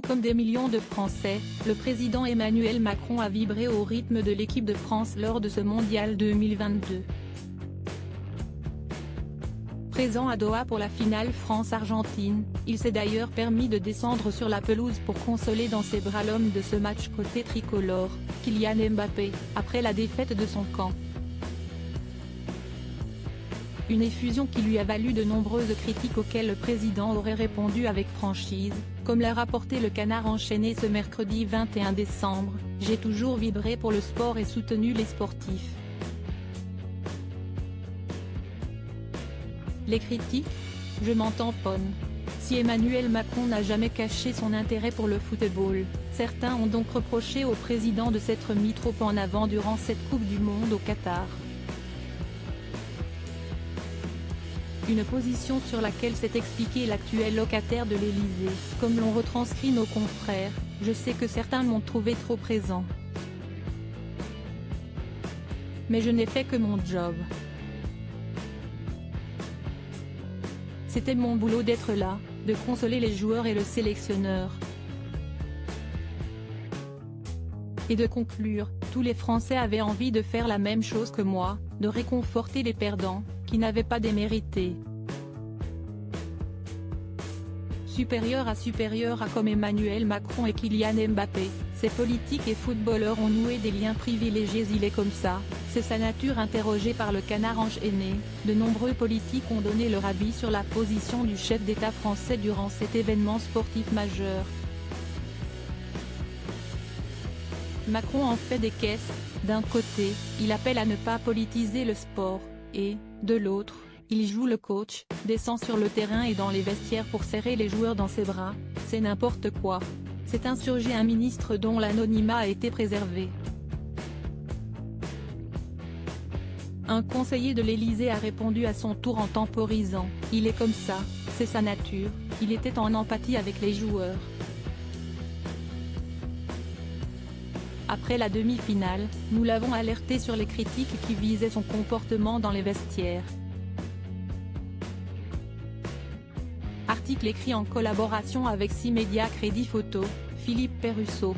Tout comme des millions de Français, le président Emmanuel Macron a vibré au rythme de l'équipe de France lors de ce mondial 2022. Présent à Doha pour la finale France-Argentine, il s'est d'ailleurs permis de descendre sur la pelouse pour consoler dans ses bras l'homme de ce match côté tricolore, Kylian Mbappé, après la défaite de son camp. Une effusion qui lui a valu de nombreuses critiques auxquelles le président aurait répondu avec franchise, comme l'a rapporté le Canard enchaîné ce mercredi 21 décembre, « J'ai toujours vibré pour le sport et soutenu les sportifs. Les critiques ? Je m'en tamponne. Si Emmanuel Macron n'a jamais caché son intérêt pour le football, certains ont donc reproché au président de s'être mis trop en avant durant cette Coupe du Monde au Qatar. Une position sur laquelle s'est expliqué l'actuel locataire de l'Élysée, comme l'ont retranscrit nos confrères, « Je sais que certains m'ont trouvé trop présent. Mais je n'ai fait que mon job. C'était mon boulot d'être là, de consoler les joueurs et le sélectionneur. » Et de conclure, tous les Français avaient envie de faire la même chose que moi, de réconforter les perdants, qui n'avaient pas démérité. Supérieur à comme Emmanuel Macron et Kylian Mbappé, ces politiques et footballeurs ont noué des liens privilégiés. Il est comme ça, c'est sa nature. Interrogé par le Canard enchaîné, de nombreux politiques ont donné leur avis sur la position du chef d'État français durant cet événement sportif majeur. Macron en fait des caisses. D'un côté, il appelle à ne pas politiser le sport, et, de l'autre, il joue le coach, descend sur le terrain et dans les vestiaires pour serrer les joueurs dans ses bras. C'est n'importe quoi. C'est insurgé un ministre dont l'anonymat a été préservé. Un conseiller de l'Élysée a répondu à son tour en temporisant, « Il est comme ça, c'est sa nature, il était en empathie avec les joueurs. » Après la demi-finale, nous l'avons alerté sur les critiques qui visaient son comportement dans les vestiaires. Article écrit en collaboration avec 6 médias. Crédit photo, Philippe Perrusso.